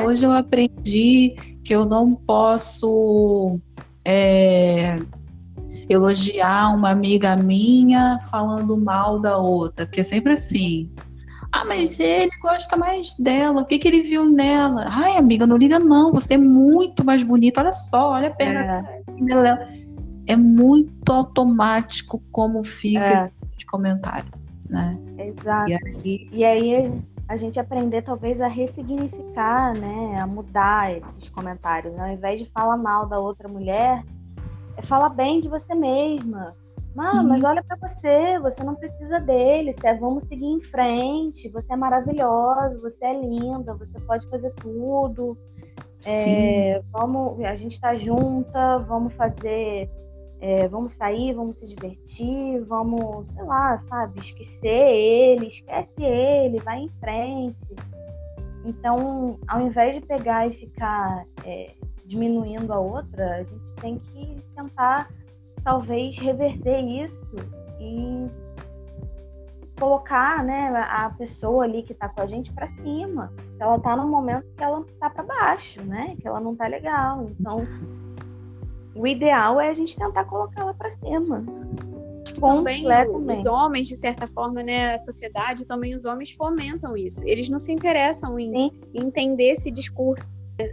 Hoje eu aprendi que eu não posso elogiar uma amiga minha falando mal da outra, porque é sempre assim. Mas ele gosta mais dela, o que ele viu nela? Ai, amiga, não liga não, você é muito mais bonita, olha só, olha a perna dela. É muito automático como fica esse comentário, né? Exato. E aí a gente aprender talvez a ressignificar, né? A mudar esses comentários. Ao invés de falar mal da outra mulher, fala bem de você mesma. Mas olha pra você não precisa dele, vamos seguir em frente, você é maravilhosa, você é linda, você pode fazer tudo. A gente tá junta, vamos fazer, vamos sair, vamos se divertir, vamos, sei lá, sabe, esquece ele, vai em frente. Então, ao invés de pegar e ficar diminuindo a outra, a gente tem que tentar talvez reverter isso e colocar, né, a pessoa ali que tá com a gente para cima. Ela tá num momento que ela tá para baixo, né, que ela não tá legal. Então, o ideal é a gente tentar colocá-la para cima. Também Completamente. os homens, de certa forma, né, a sociedade, também os homens fomentam isso. Eles não se interessam em entender esse discurso.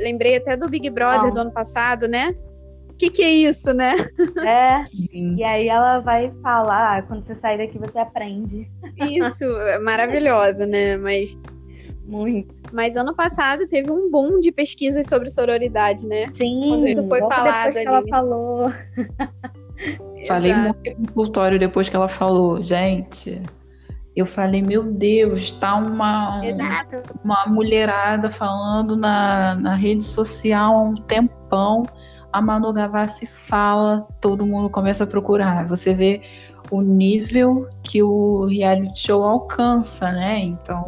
Lembrei até do Big Brother do ano passado, né? O que é isso, né? E aí ela vai falar, quando você sair daqui você aprende. Isso, é maravilhosa, né? Muito. Mas ano passado teve um boom de pesquisas sobre sororidade, né? Sim, quando isso foi logo falado depois que ela falou. Falei muito no consultório depois que ela falou, gente. Eu falei, meu Deus, tá uma mulherada falando na rede social há um tempão. A Manu Gavassi fala, todo mundo começa a procurar. Você vê o nível que o reality show alcança, né? Então,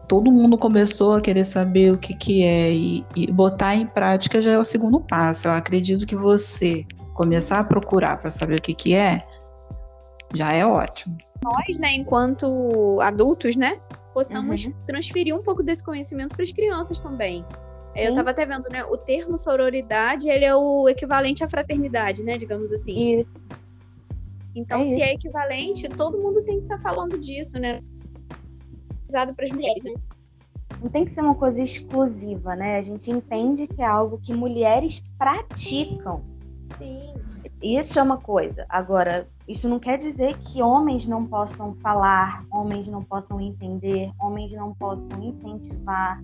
todo mundo começou a querer saber o que é e botar em prática já é o segundo passo. Eu acredito que você começar a procurar para saber o que é, já é ótimo. Nós, né, enquanto adultos, né, possamos transferir um pouco desse conhecimento para as crianças também. Eu estava até vendo, né, o termo sororidade, ele é o equivalente à fraternidade, né, digamos assim. Isso. Então, se é equivalente, todo mundo tem que estar falando disso, né? Usado para as mulheres, né? Não tem que ser uma coisa exclusiva, né? A gente entende que é algo que mulheres praticam. Sim. Isso é uma coisa. Agora, isso não quer dizer que homens não possam falar, homens não possam entender, homens não possam incentivar.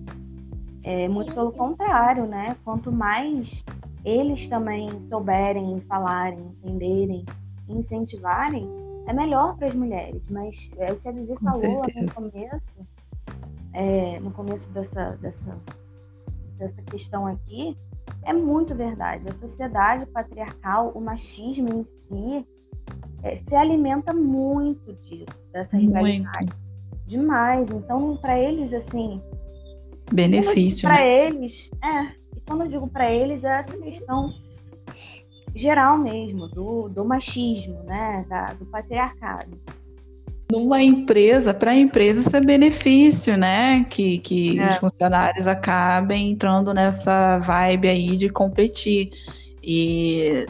Muito pelo contrário, né? Quanto mais eles também souberem falarem, entenderem, incentivarem, é melhor para as mulheres. Mas é o que a Vivi falou lá no começo dessa questão aqui, é muito verdade. A sociedade patriarcal, o machismo em si, se alimenta muito disso, dessa rivalidade. Demais. Então, para eles, assim... benefício, para eles, e quando eu digo para eles, é essa questão geral mesmo, do machismo, né? Do patriarcado. Numa empresa, para a empresa isso é benefício, né? Que os funcionários acabem entrando nessa vibe aí de competir. E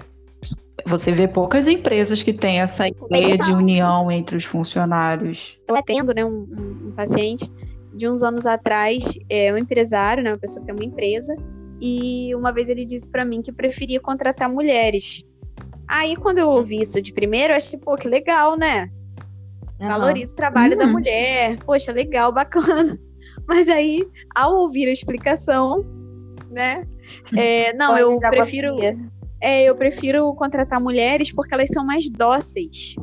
você vê poucas empresas que têm essa ideia de união entre os funcionários. Eu atendo, né, um paciente de uns anos atrás, um empresário, né, uma pessoa que tem uma empresa, e uma vez ele disse para mim que preferia contratar mulheres. Aí, quando eu ouvi isso de primeiro, eu achei, pô, que legal, né? Valoriza o trabalho da mulher. Poxa, legal, bacana. Mas aí, ao ouvir a explicação, né? Eu prefiro contratar mulheres porque elas são mais dóceis.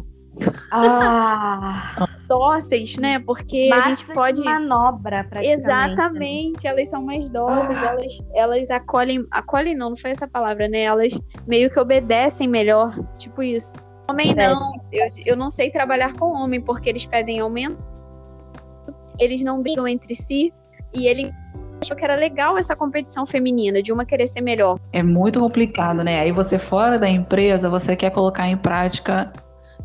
Dóceis, né? Porque a gente pode... manobra, praticamente. Exatamente, elas são mais dóceis, elas acolhem não foi essa palavra, né? Elas meio que obedecem melhor, tipo isso. Homem não, eu não sei trabalhar com homem, porque eles pedem aumento, eles não brigam entre si, e ele achou que era legal essa competição feminina, de uma querer ser melhor. É muito complicado, né? Aí você fora da empresa, você quer colocar em prática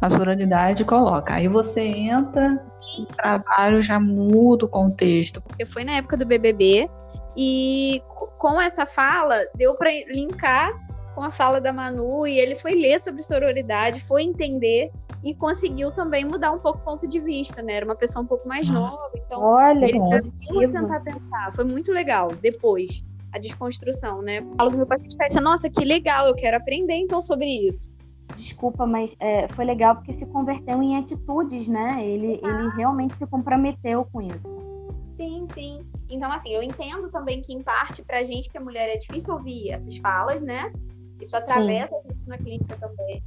a sororidade, coloca. Aí você entra, o trabalho já muda o contexto. Porque foi na época do BBB, e com essa fala, deu para linkar com a fala da Manu, e ele foi ler sobre sororidade, foi entender e conseguiu também mudar um pouco o ponto de vista, né? Era uma pessoa um pouco mais nova, então ele conseguiu tentar pensar. Foi muito legal, depois, a desconstrução, né? Falo do meu paciente, pensa, nossa, que legal, eu quero aprender então sobre isso. Desculpa, mas foi legal porque se converteu em atitudes, né? Ele realmente se comprometeu com isso. Sim, sim. Então, assim, eu entendo também que, em parte, pra gente que é mulher é difícil ouvir essas falas, né? Isso atravessa a gente na clínica também.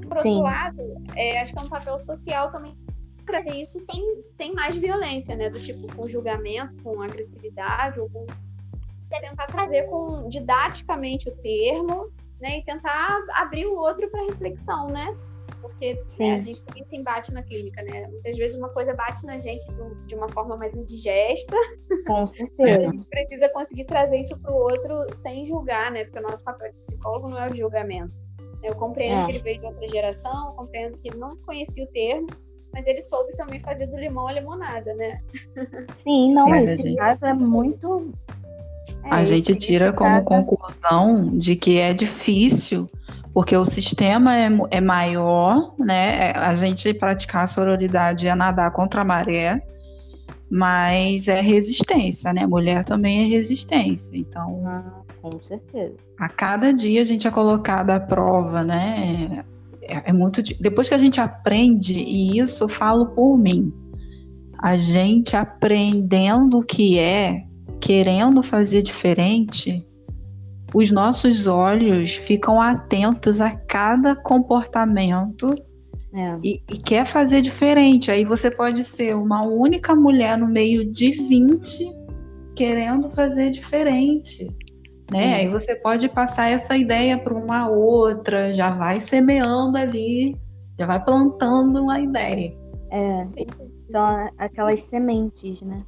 Por outro lado, acho que é um papel social também trazer isso sem mais violência, né? Do tipo, com julgamento, com agressividade, ou com... tentar trazer didaticamente o termo, né? E tentar abrir o outro para reflexão, né? Porque a gente tem esse embate na clínica, né? Muitas vezes uma coisa bate na gente de uma forma mais indigesta. Com certeza. A gente precisa conseguir trazer isso para o outro sem julgar, né? Porque o nosso papel de psicólogo não é o julgamento. Eu compreendo que ele veio de outra geração, compreendo que ele não conhecia o termo, mas ele soube também fazer do limão a limonada, né? Sim, não, esse caso é muito A gente tira como conclusão de que é difícil, porque o sistema é maior, né? A gente praticar a sororidade é nadar contra a maré, mas é resistência, né? Mulher também é resistência. Então, com certeza. a cada dia a gente é colocada à prova, né? É muito. Depois que a gente aprende, e isso eu falo por mim, a gente aprendendo o que é, querendo fazer diferente, os nossos olhos ficam atentos a cada comportamento e quer fazer diferente. Aí você pode ser uma única mulher no meio de 20 querendo fazer diferente, né? Aí você pode passar essa ideia para uma outra, já vai semeando ali, já vai plantando uma ideia. São aquelas sementes, né?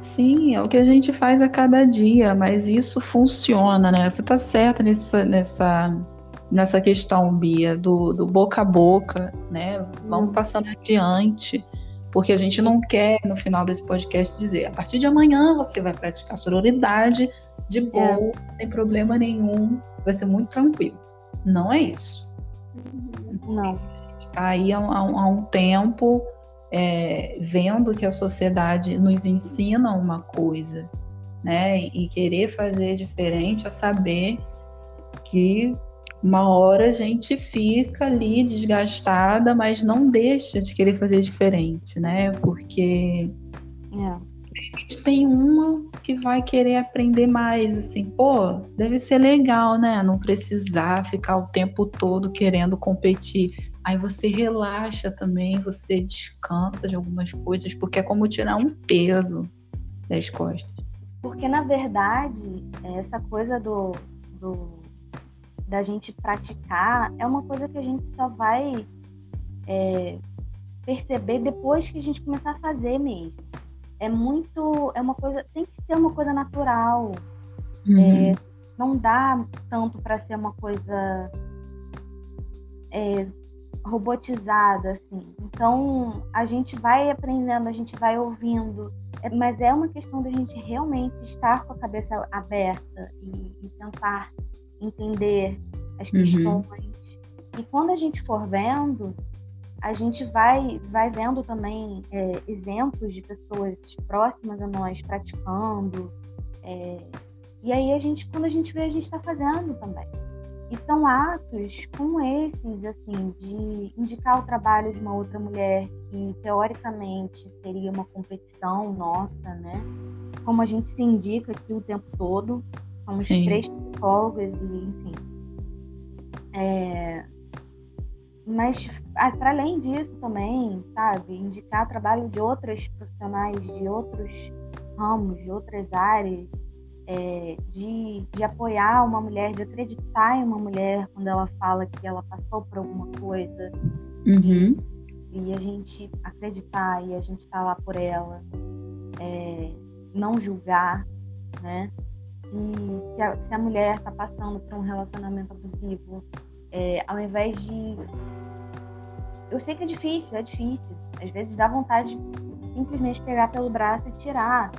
Sim, é o que a gente faz a cada dia, mas isso funciona, né? Você tá certa nessa questão, Bia, do boca a boca, né? Vamos passando adiante, porque a gente não quer, no final desse podcast, dizer a partir de amanhã você vai praticar sororidade de boa, sem problema nenhum, vai ser muito tranquilo. Não é isso. Não. A gente está aí há um tempo vendo que a sociedade nos ensina uma coisa, né? E querer fazer diferente, a saber que uma hora a gente fica ali desgastada, mas não deixa de querer fazer diferente, né? Porque a gente tem uma que vai querer aprender mais, assim, pô, deve ser legal, né? Não precisar ficar o tempo todo querendo competir. Aí você relaxa também, você descansa de algumas coisas, porque é como tirar um peso das costas. Porque, na verdade, essa coisa da gente praticar é uma coisa que a gente só vai perceber depois que a gente começar a fazer mesmo. Tem que ser uma coisa natural. Não dá tanto para ser uma coisa robotizada, assim. Então, a gente vai aprendendo, a gente vai ouvindo, mas é uma questão da gente realmente estar com a cabeça aberta e tentar entender as questões. E quando a gente for vendo, a gente vai vendo também exemplos de pessoas próximas a nós praticando. E aí, quando a gente vê, a gente está fazendo também. E são atos como esses, assim, de indicar o trabalho de uma outra mulher que, teoricamente, seria uma competição nossa, né? Como a gente se indica aqui o tempo todo. Somos 3 psicólogas e, enfim. Mas, para além disso também, sabe? Indicar o trabalho de outras profissionais, de outros ramos, de outras áreas, de apoiar uma mulher, de acreditar em uma mulher quando ela fala que ela passou por alguma coisa. E a gente acreditar e a gente estar lá por ela. Não julgar, né? Se a mulher está passando por um relacionamento abusivo, ao invés de... Eu sei que é difícil. Às vezes dá vontade de simplesmente pegar pelo braço e tirar.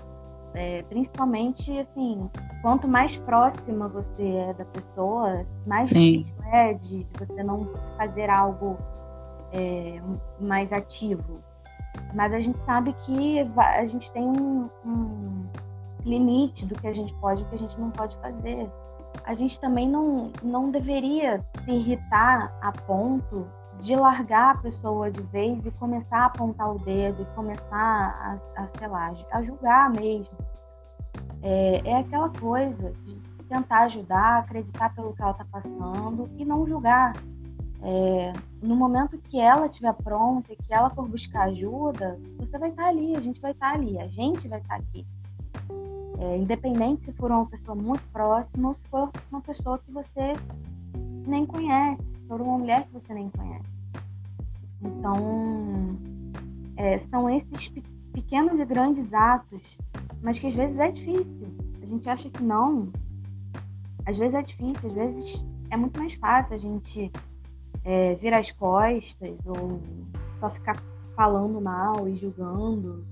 Principalmente, assim, quanto mais próxima você é da pessoa, mais difícil é de você não fazer algo mais ativo. Mas a gente sabe que a gente tem um limite do que a gente pode e o que a gente não pode fazer. A gente também não deveria se irritar a ponto de largar a pessoa de vez e começar a apontar o dedo e começar sei lá, a julgar mesmo. É aquela coisa de tentar ajudar, acreditar pelo que ela está passando e não julgar. No momento que ela estiver pronta e que ela for buscar ajuda, você vai estar ali, a gente vai estar ali, a gente vai estar aqui. Independente se for uma pessoa muito próxima ou se for uma pessoa que você nem conhece, se for uma mulher que você nem conhece. Então, são esses pequenos e grandes atos, mas que às vezes é difícil. A gente acha que não. Às vezes é difícil, às vezes é muito mais fácil a gente virar as costas ou só ficar falando mal e julgando.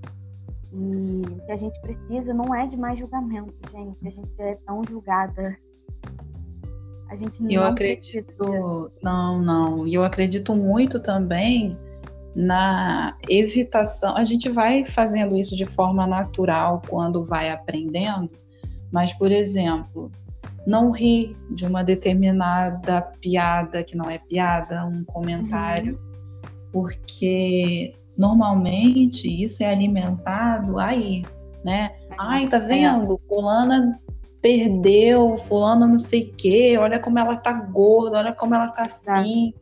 E que a gente precisa não é de mais julgamento, gente. A gente já é tão julgada. A gente Eu não precisa disso. acredito, não, e eu acredito muito também na evitação. A gente vai fazendo isso de forma natural quando vai aprendendo, mas, por exemplo, não rir de uma determinada piada que não é piada, um comentário, porque normalmente isso é alimentado aí, né? Ai, tá vendo? Fulana perdeu, fulana não sei o quê, olha como ela tá gorda, olha como ela tá assim,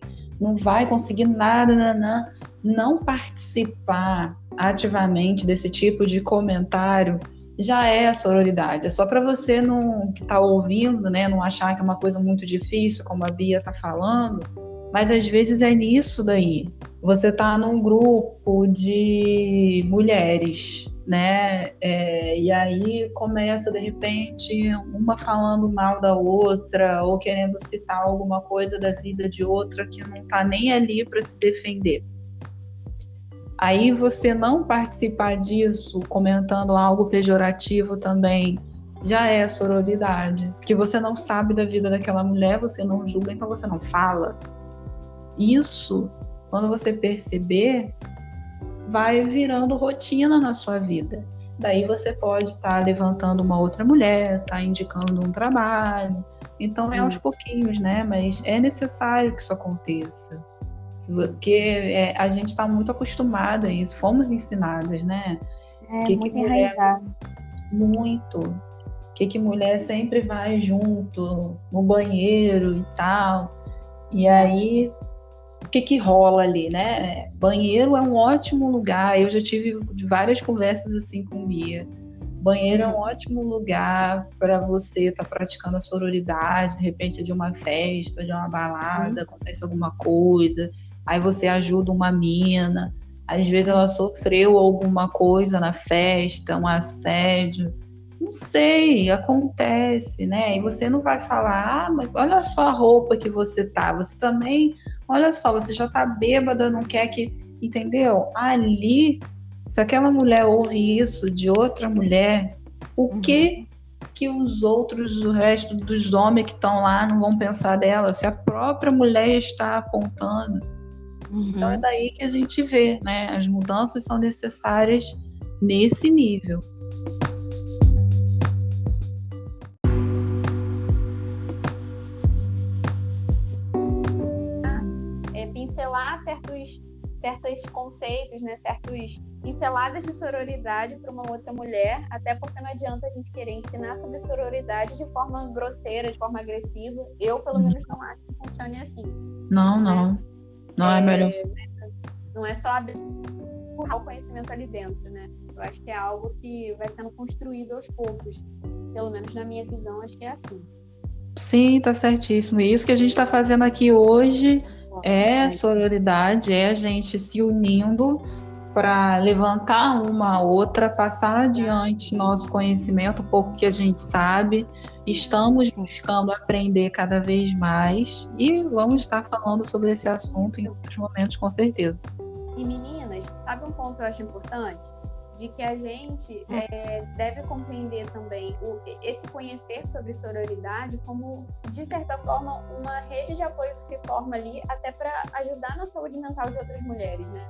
não vai conseguir nada, nanã. Não participar ativamente desse tipo de comentário já é a sororidade. É só para você não, que tá ouvindo, né, não achar que é uma coisa muito difícil, como a Bia tá falando, mas às vezes é nisso daí. Você tá num grupo de mulheres, né? E aí começa de repente uma falando mal da outra ou querendo citar alguma coisa da vida de outra que não tá nem ali para se defender. Aí você não participar disso, comentando algo pejorativo também, já é sororidade, porque você não sabe da vida daquela mulher, você não julga, então você não fala. Isso, quando você perceber, vai virando rotina na sua vida. Daí você pode estar levantando uma outra mulher, estar indicando um trabalho. Então é aos pouquinhos, né? Mas é necessário que isso aconteça. Porque a gente está muito acostumada a isso, fomos ensinadas, né? Muito enraizado. Muito. Que mulher sempre vai junto no banheiro e tal. E aí, o que rola ali, né? Banheiro é um ótimo lugar. Eu já tive várias conversas assim com Bia. Banheiro é um ótimo lugar para você estar praticando a sororidade, de repente de uma festa, de uma balada, acontece alguma coisa, aí você ajuda uma mina, às vezes ela sofreu alguma coisa na festa, um assédio, não sei, acontece, né? E você não vai falar, mas olha só a roupa que você tá, você também, olha só, você já tá bêbada, não quer que, entendeu? Ali, se aquela mulher ouve isso de outra mulher, o que os outros, o resto dos homens que estão lá não vão pensar dela, se a própria mulher está apontando? Então é daí que a gente vê, né? As mudanças são necessárias nesse nível. Pincelar certos conceitos, né, certas pinceladas de sororidade para uma outra mulher, até porque não adianta a gente querer ensinar sobre sororidade de forma grosseira, de forma agressiva. Eu, pelo menos, não acho que funcione assim. Não é melhor. Não é só empurrar o conhecimento ali dentro, né? Eu acho que é algo que vai sendo construído aos poucos. Pelo menos na minha visão, acho que é assim. Sim, tá certíssimo. E isso que a gente está fazendo aqui hoje é sororidade, é a gente se unindo para levantar uma a outra, passar adiante nosso conhecimento, o pouco que a gente sabe. Estamos buscando aprender cada vez mais e vamos estar falando sobre esse assunto em outros momentos, com certeza. E meninas, sabe um ponto que eu acho importante? De que a gente deve compreender também esse conhecer sobre sororidade como, de certa forma, uma rede de apoio que se forma ali até para ajudar na saúde mental de outras mulheres, né?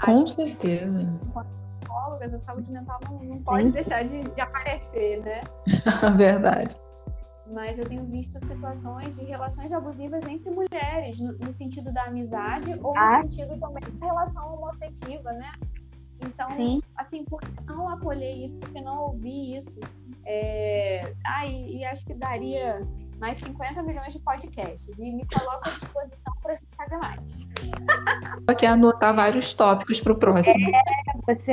Com certeza. Enquanto psicólogas, a saúde mental não pode deixar de aparecer, né? Verdade. Mas eu tenho visto situações de relações abusivas entre mulheres, no sentido da amizade ou no sentido também da relação homoafetiva, né? Então, assim, por que não acolher isso? Por que não ouvir isso? E acho que daria mais 50 milhões de podcasts. E me coloco à disposição para fazer mais. Vou aqui anotar vários tópicos para o próximo. Você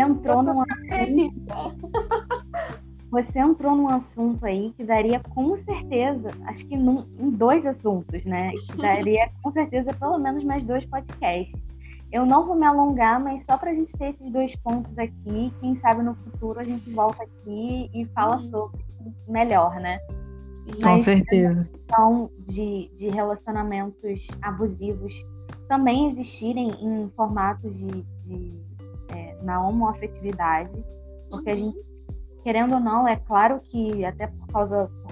entrou num assunto aí que daria com certeza, acho que em 2 assuntos, né? Que daria com certeza pelo menos mais 2 podcasts. Eu não vou me alongar, mas só para a gente ter esses 2 pontos aqui, quem sabe no futuro a gente volta aqui e fala sobre melhor, né? Com certeza. A questão de relacionamentos abusivos também existirem em formatos na homoafetividade, porque a gente querendo ou não, é claro que até por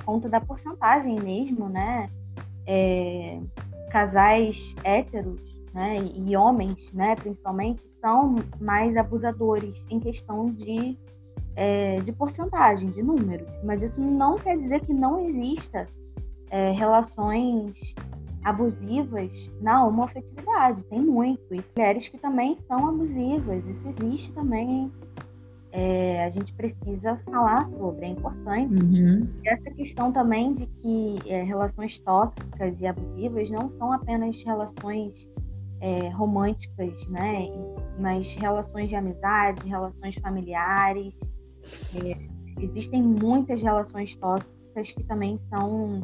conta da porcentagem mesmo, né? Casais héteros, né, e homens, né, principalmente, são mais abusadores em questão de porcentagem, de números. Mas isso não quer dizer que não exista relações abusivas na homoafetividade. Tem muito. E mulheres que também são abusivas. Isso existe também. A gente precisa falar sobre, é importante. Essa questão também de que relações tóxicas e abusivas não são apenas relações românticas, né? Mas relações de amizade, relações familiares. Existem muitas relações tóxicas que também são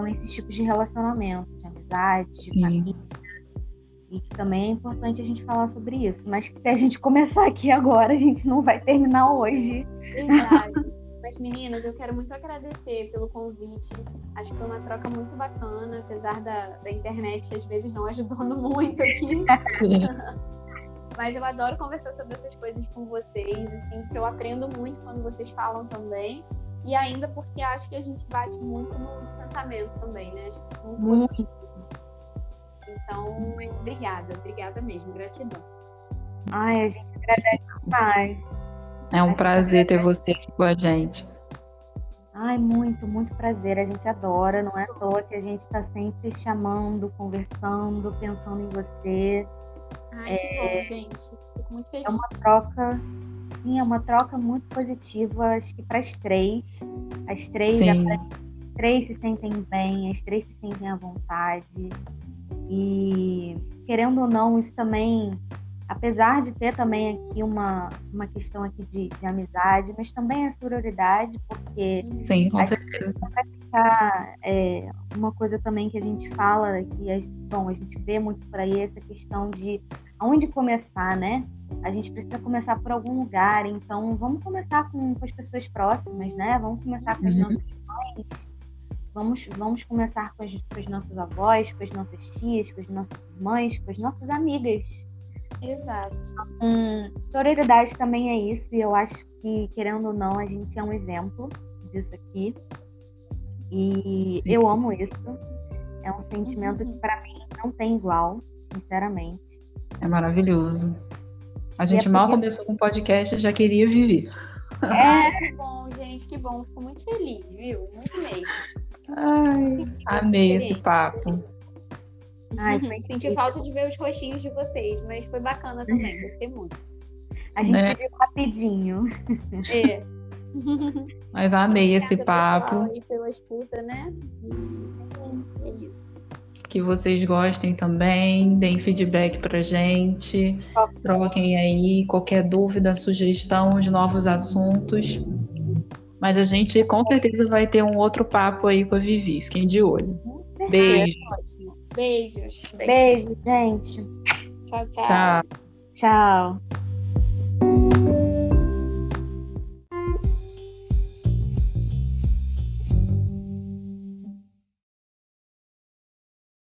esses tipos de relacionamento, de amizade, de família. E que também é importante a gente falar sobre isso. Mas se a gente começar aqui agora, a gente não vai terminar hoje. Verdade. Mas, meninas, eu quero muito agradecer pelo convite. Acho que foi uma troca muito bacana, apesar da internet às vezes não ajudando muito aqui. Mas eu adoro conversar sobre essas coisas com vocês, assim, porque eu aprendo muito quando vocês falam também. E ainda porque acho que a gente bate muito no pensamento também, né? Acho que muito positivo. Então, obrigada mesmo, gratidão. Ai, a gente agradece demais. É um prazer ter você aqui com a gente. Ai, muito, muito prazer. A gente adora, não é à toa que a gente está sempre chamando, conversando, pensando em você. Ai, que bom, gente. Fico muito feliz. É uma troca muito positiva, acho que para as três. As três se sentem bem, as três se sentem à vontade. E, querendo ou não, isso também, apesar de ter também aqui uma questão aqui de amizade, mas também a sororidade, porque sim, com certeza. Praticar uma coisa também que a gente fala, que a gente vê muito por aí, essa questão de aonde começar, né? A gente precisa começar por algum lugar, então vamos começar com as pessoas próximas, né? Vamos começar com as nossas mães, vamos começar com os nossos avós, com as nossas tias, com as nossas irmãs, com as nossas amigas. Exato. Sororidade também é isso, e eu acho que, querendo ou não, a gente é um exemplo disso aqui. E eu amo isso. É um sentimento que, para mim, não tem igual, sinceramente. É maravilhoso. A gente mal começou com o podcast e já queria viver. Que bom, gente, que bom. Fico muito feliz, viu? Muito mesmo. Amei esse papo. Senti falta de ver os rostinhos de vocês, mas foi bacana também, gostei muito. A gente se viu rapidinho. Mas amei esse papo. Aí pela escuta, né? E é isso. Que vocês gostem também, deem feedback pra gente, troquem aí qualquer dúvida, sugestão de novos assuntos. Mas a gente com certeza vai ter um outro papo aí com a Vivi. Fiquem de olho. Beijo. Beijos, gente. Tchau. Tchau.